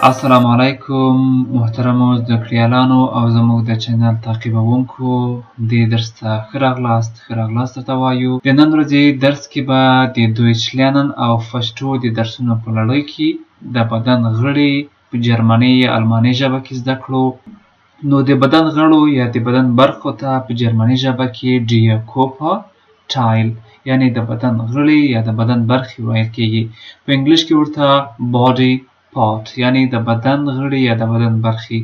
السلام علیکم محترمو زده کړیالانو او زموږ د چینل تعقیبونکو دې درس ته ښه راغلاست درته وایو. د نن ورځې درس کې به د دویچ لرنن او پښتو د درسونو په لړۍ کې د بدن غړي په جرمني یا الماني ژبه کې زده کړو. نو د بدن غړو یا د بدن برخو ته په جرمني ژبه کې ډیر کوپا ټایل یعنی د بدن غړي یا د بدن برخې ویل کېږي. په انګلیش کې ورته باډي Part یعنی د بدن غړي یا د بدن برخې.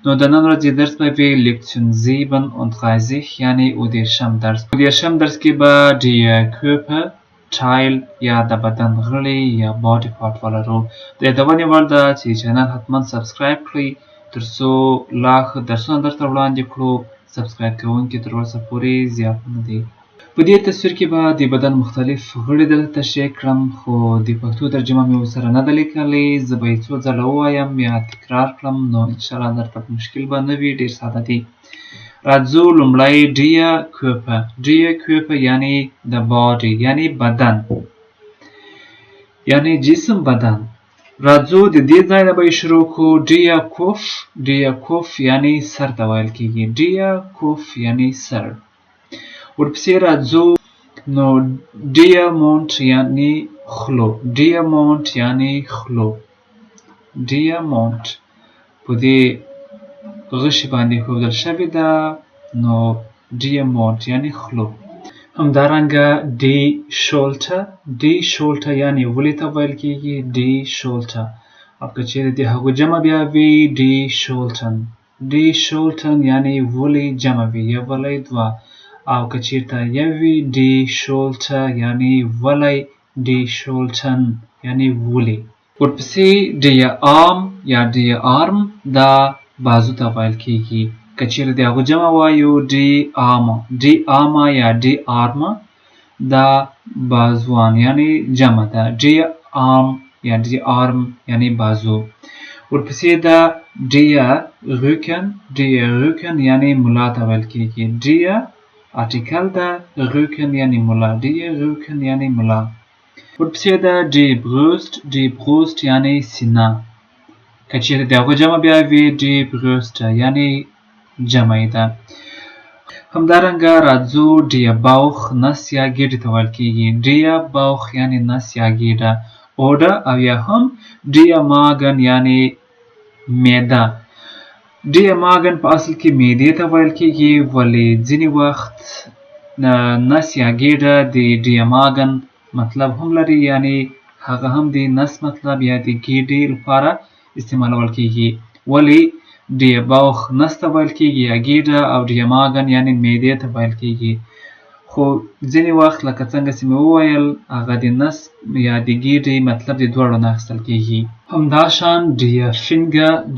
نو د نن ورځې درس به وي Lektion 37 یعنی 30 درس. 30 درس کې به die Körperteil یا د بدن غړي یا body part ولرو. د یادونې وړ ده چې چینل حتما سبسکرایب کړئ ترڅو لا ښه درسونه درته وړاندې کړو. سبسکرایب کوونکي تر اوسه پورې زیات نه دي. په دې تصویر کې به د بدن مختلف غړي درته تشریح کړم، خو د پښتو ترجمه مې ورسره نه ده لیکلې. زه به یې څو ځله ووایم یا تکرار کړم، نو انشاءالله درته مشکل به نه وي، ډېر ساده دي. راځو لومړی die Körper یعنی د باډي یعنی بدن یعنی جسم بدن. راځو د دې ځای نه به یې شروع کړو. die Kopf یعنی سر ته ویل کېږي. die Kopf یعنی سر. ورپسې راځو نو Diamond یعنی خلو. Diamond یعنی خلو. Diamond په دې غشي باندې ښودل شوې ده، نو Diamond یعنی خلو. همدارنګه die Schulter یعنی ولې ته ویل کېږي. die Schulter او که چیرې د هغو جمع بیا وي die Schultern یعنی ولې جمع وي یا ولې دوه، او که چیرته یو وي die Schulter یعنی ولی die Schultern یعنی ولی. ورپسې die Arm یا die Arm دا بازو ته ویل کېږي. که چیرې د هغو جمع وایو die Arme یا die Arme دا بازوان یعنی جمع ده. die Arm یا die Arm یعنی بازو. ورپسې دا die Rücken یعنی ملا ته ویل کېږي. die artikel ده Rücken یعنی ملا. die Rücken یعنی ملا. ورپسې ده die Brust یعنی سینه. که چیرې د هغو جمع بیا وي die Brüste یعنی جمع ده. همدارنګه راځو die Bauch نس یا ګېډې ته ویل کېږي. die Bauch یعنی نس یا ګېډه. oder او یا هم die Magen یعنی معده. die Magen په اصل کې معدې ته ویل کېږي، ولې ځینې وخت نس یا ګېډه د die Magen مطلب هم لري، یعنی هغه هم د نس مطلب یا د ګېډې لپاره استعمالول کېږي. ولې die Bauch نس ته ویل کېږي یا ګېډه، او die Magen یعنی معدې ته ویل کېږي. خو ځینې وخت لکه څنګه چې مې وویل هغه د نس یا د ګېډې مطلب د دواړو نه اخیستل کېږي. همداشان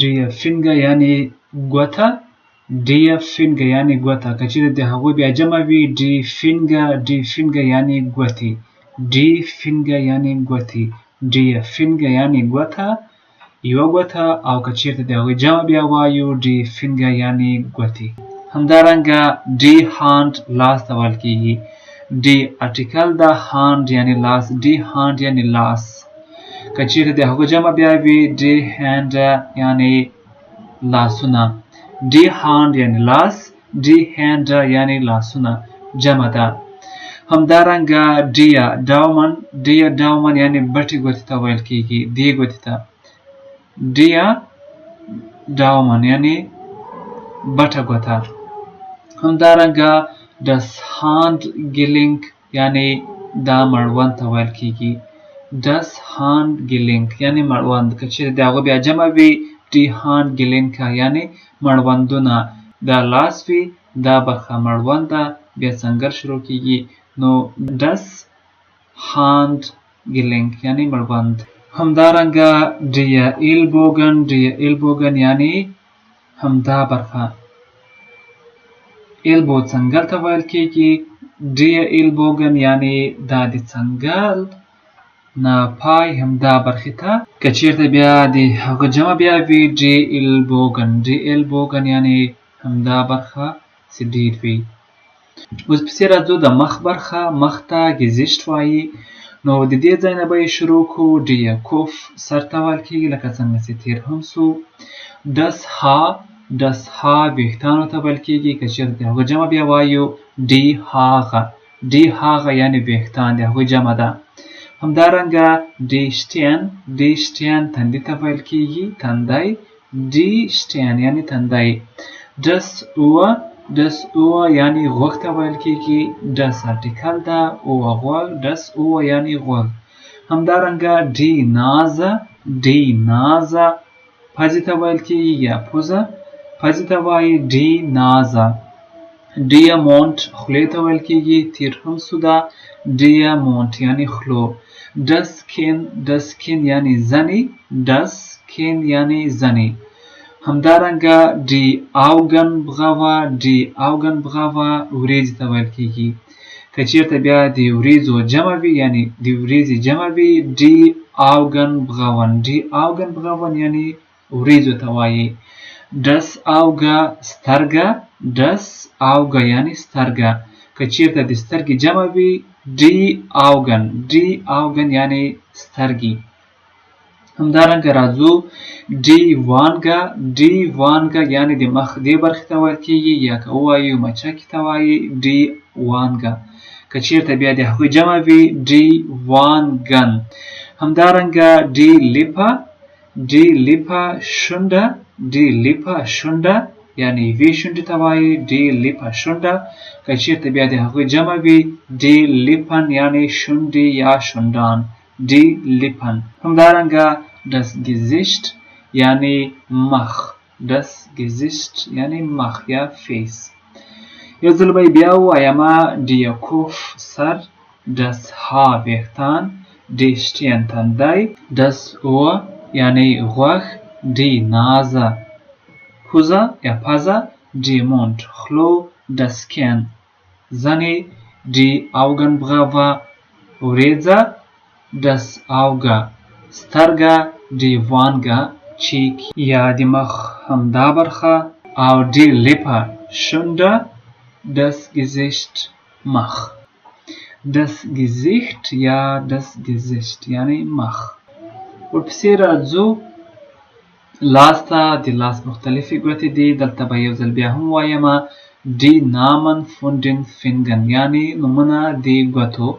die Finger یعنی ګوته. die Finger یعنی ګوته. که چیرې د هغوی بیا جمع وي die Finger یعنی ګوتې. die Finger یعنی ګوتې. die Finger یعنی ګوته، یوه ګوته، او که چیرته د هغوی جمع بیا وایو die Finger یعنی ګوتې. همدارنګه die Hand لاس ته ویل کېږي. die artikel ده hand یعنی لاس. die Hand یعنی لاس. که چیرې د هغو جمع بیا وي die Hände یعنی لاسونه. die Hand یعنی لاس. die Hände یعنی لاسونه جمع ده. همدارنګه die Daumen یعنی بټې ګوتې ته ویل کېږي. دې ګوتې ته die Daumen یعنی بټه ګوته. همدارنګه das Handgelenk یعنی دا مړوند ته ویل کېږي. das Handgelenk یعنی مړوند. که چیرې د هغو بیا جمع وي die Handgelenk یعنی مړوندونه. دا لاس وي، دا برخه مړوند ده، بیا څنګل شروع کېږي، نو das Handgelenk یعنی مړوند. همدارنګه die Ellbogen یعنی همدا برخه. elbow څنګل ته ویل کېږي. die Ellbogen یعنی دا د څنګل نه پای همدا برخې ته. که چیرته بیا د هغه جمع بیا وي die Ellbogen یعنی همدا برخه چې ډېر وي. اوس پسې راځو د مخ برخه. مخ ته Gesicht وایي. نو د دې ځای نه به یې شروع کړو. ډیه کوف سر ته ویل کېږي لکه څنګه چې تېر هم سو. دس ها ویښتانو ته ویل کېږي. که چېرته د هغه جمع بیا وایو ډي هاغه یعنې ویښتان د هغوی جمع ده. همدارنګه ډي شټین تندي ته ویل کېږي تندی. ډي شټین یعنې تندی. دس اوه یعنې غوږ ته ویل کېږي. دس ارټیکل ده، اوه غوږ، دس اوه یعنې غوږ. همدارنګه ډي نازه پزې ته ویل کېږي یا پوزه پزې ته وایي ډي نازه. ډیامونټ خولې ته ویل کېږي، تیر هم سو ده. ډیامونټ یعنې خلو. ډسکین یعنې زنې. همدارنګه ډي آوګن بغاوه وریځې ته ویل کېږي. که چېرته بیا د وریځو جمع وي یعنې د وریځې جمع وي ډي آوګن بغاون یعنې وریځو ته وایي. ډس آوګه سترګه. ډس آوګه یعنې سترګه. که چېرته د سترګې جمع وي ډي آوګن یعنې سترګې. همدارنګه راځو ډي وانګه یعنې د مخ دې برخې ته ویل کېږي یا که ووایو مچکې ته وایي ډي وانګه. که چېرته بیا د هغوی جمع وي ډي وانګن. همدارنګه ډي لیپه شونډه یعنې یوې شونډې ته وایي ډي لیپه شونډه. که چېرته بیا د هغوی جمع وي ډي لیپن یعنې شونډې یا شونډان. ډي لیپن. همدارنګه ډس ګیزیشت یعنې مخ یا فیس. یو ځل به بیا ووایمه ډیه کوف سر، ډس ها ویښتان، ډي شټین تندی، ډس اوه یعنې غوږ، ډي نازه پوزه یا پزه، ډي مونټ خلو، ډس کین زنې، ډي آوګن بغاوه وریځه، ډس آوګه سترګه، ډي وانګه چیک یا د مخ همدا برخه او ډي لیپه شونډه، ډس ګیزیشت مخ. ډس ګیزیشت یا ډس ګیزیشت یعنې مخ. ورپسې راځو لاس ته. د لاس مختلفې ګوتې دي. دلته به یو ځل بیا هم وایمه ډي نامن فونډن فینګن یعنې نومونه د ګوتو.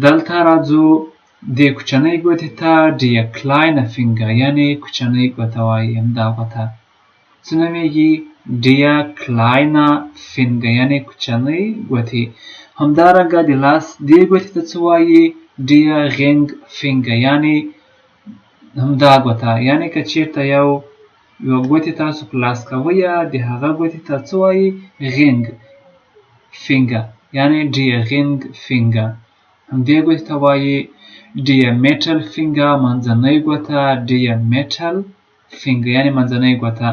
دلته راځو د کوچنۍ ګوتې ته ډیه کلاینه فینګر یعنې کوچنۍ ګوته وایي همدا ګوته. څه نومیږي؟ ډیه کلاینه فینګر یعنې کوچنۍ ګوتې. همدارنګه د لاس دې ګوتې ته څه وایي؟ ډیه رینګ فینګر یعنې همدا ګوته. یعنې که چېرته یوه ګوتې تاسو په لاس کوئ د هغه ګوتې ته څه وایي؟ رینګ فینګر یعنې ډیه رینګ فینګر. همدې ګوتې ته وایي ډیه میټل فینګر منځنۍ ګوته، ډیه میټل فینګر یعنې منځنۍ ګوته.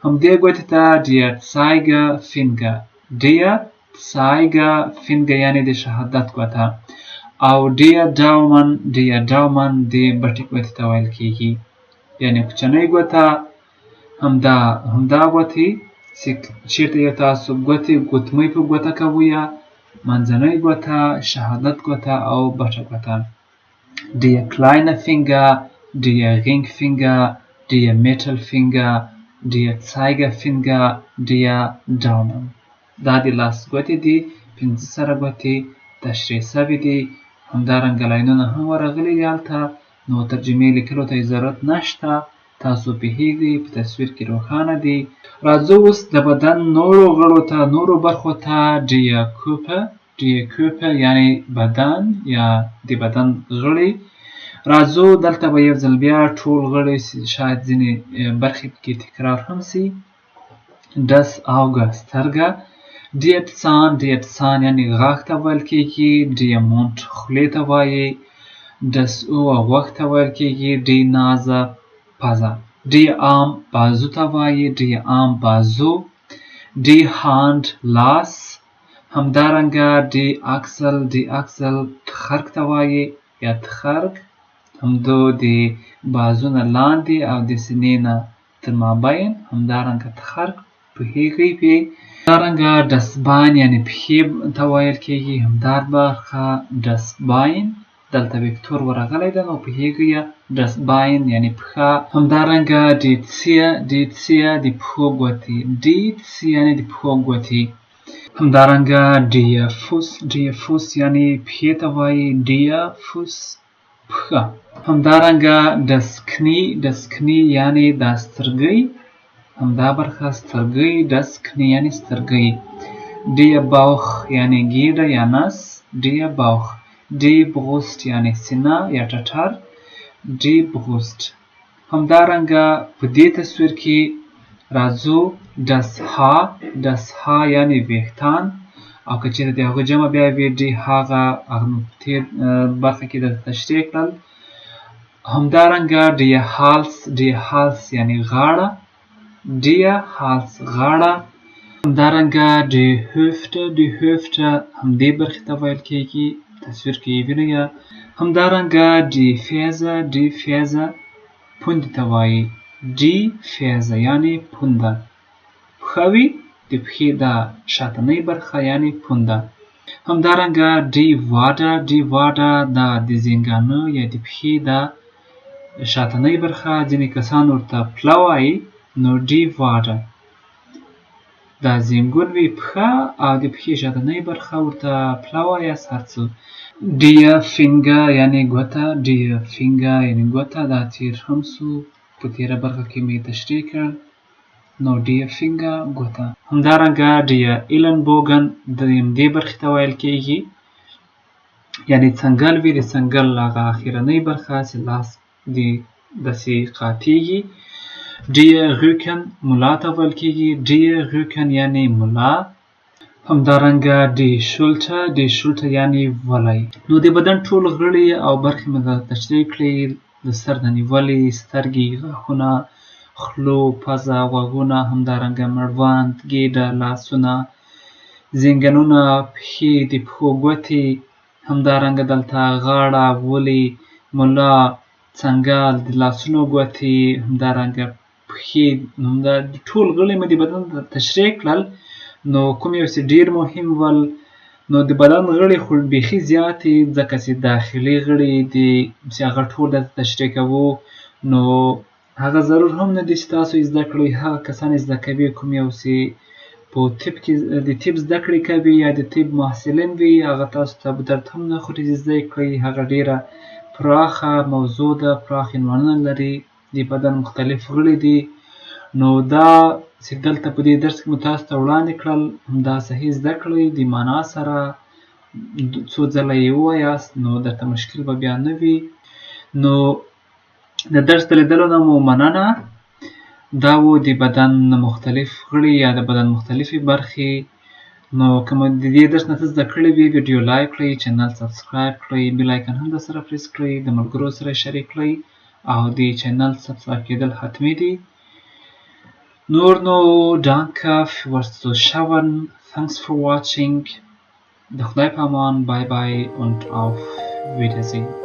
همدې ګوتې ته ډیه څایګه فینګر یعنې د شهادت ګوته. او ډیه ډاومن د بټې ګوتې ته ویل کېږي یعنې کوچنۍ ګوته. همدا ګوتې چې چېرته یو تاسو ګوتمۍ په ګوته کوئ، منځنۍ ګوته، شهادت ګوته او بټه ګوته. ډیه کلاینه فینګر، ډیه رینګ فینګر، ډیه میټل فینګر، ډیه څایګه فینګر، ډیه ډاومن. دا د لاس ګوتې دي. 5 سره ګوتې تشریح سوي دي. همدارنګه لاینونه هم ورغلي دي هلته، نو ترجمې لیکلو ته یې ضرورت نشته. تاسو پوهیږئ، په تصویر کې روښانه دي. راځو اوس د بدن نورو غړو ته، نورو برخو ته ډیه کوپه یعنې بدن یا د بدن غړي. راځو دلته به یو ځل بیا ټول غړي شاید ځینې برخې کې تکرار هم سي. ډس آوګه سترګه، ډیه ټسان یعنې غاښ ته ویل کېږي، ډیه مونټ خولې ته وایي، ډس اوه غوږ ته ویل کېږي، ډي نازه پزه، ډیه آم بازو ته وایي، ډیه آم بازو، ډي هاند لاس. همدارنګه ډي اکسل تخرګ ته وایي یا تخرګ. همدو د بازو نه لاندې او د سینې نه تر مابین همدارنګه تخرګ. پوهیږئ پې. همدارنګه das Bein یعنې پښې ته ویل کېږي. همدا برخه das Bein دلته وکتور ورغلی ده نو پوهیږئ das Bein یعنې پښه. همدارنګه die Zehe د پښو ګوتې. die Zehe یعنې د پښو ګوتې. همدارنګه der Fuß یعنې پښې ته وایي. der Fuß پښه. همدارنګه das Knie یعنې دا سترګۍ. همدا برخه سترګۍ. das Knie یعنې سترګۍ. der Bauch یعنې ګېډه یا نس. der Bauch. die Brust یعنې سینه یا ټټر. die Brust. همدارنګه په دې تصویر کې راځو das Haar یعنې ویښتان او که چېرې د هغو جمع بیا وي die هغه تېر برخه کې درته تشریح کړل. همدارنګه der Hals یعنې غاړه. der Hals غاړه. همدارنګه die Hüfte همدې برخې ته ویل کېږي. تصویر کې یې وینئ. همدارنګه die Ferse پوندې ته وایي. die Ferse یعنې پونده. پښه وي د پښې دا شاتنۍ برخه یعنې پونده. همدارنګه die Wade دا د زنګانه یا د پښې دا شاتنۍ برخه. ځینې کسان ورته پله وایي نو die Wade دا زنګون وي پښه او د پښې شاتنۍ برخه ورته پله وایاست هر څه. der Finger یعنې ګوته. der Finger یعنې ګوته. دا تیر هم سو په تیره برخه کې مې تشریح کړ نو der Finger ګوته. همدارنګه der Ellenbogen د همدې برخې ته ویل کېږي یعنې څنګل وي د څنګل هغه اخرنۍ برخه چې لاس داسې قاتېږي. der Rücken ملا ته ویل کېږي. der Rücken یعنې ملا. همدارنګه die Schulter یعنې ولی. نو د بدن ټول غړي او برخې مې درته تشریح کړې. د سر د نیولې، سترګې، غاښونه، خولو، پزه، غوږونه، همدارنګه مړوند، ګېډه، لاسونه، زنګنونه، پښې، د پښو ګوتې، همدارنګه دلته غاړه، ولې، ملا، څنګل، د لاسونو ګوتې، همدارنګه پښې. همدا ټول غړي مې د بدن تشریح کړل. نو کوم یو چې ډېر مهم ول نو د بدن غړي خو بیخي زیات دي ځکه چې داخلي غړي دي چې هغه ټول درته تشریح کوو. نو هغه ضرور هم نه دي چې تاسو یې زده کړئ. هغه کسان یې زده کوي کوم یو چې په طب کې د طب زده کړې کوي یا د طب محصلین وي هغه تاسو ته درته هم نه خوري چې زده کړئ. هغه ډېره پراخه موضوع ده، پراخ عنوانونه لري، د بدن مختلف غړي دي. نو دا چې دلته په دې درس کې مو تاسو ته وړاندې کړل همدا صحیح زده کړئ د معنا سره څو ځله یې ووایاست نو درته مشکل به بیا نه وي. نو د درس د لیدلو نه مو مننه. دا و د بدن مختلف غړي یا د بدن مختلفې برخې. نو که مو د دې درس نه څه زده کړي وي ویډیو لایک کړئ، چینل سبسکرایب کړئ، بیل آیکن هم درسره پریس کړئ، د ملګرو سره شریک کړئ او د چینل سبسکرایب کېدل حتمي دي. Nur danke fürs Zuschauen. Thanks for watching. د خدای په امان. Bye bye und auf Wiedersehen.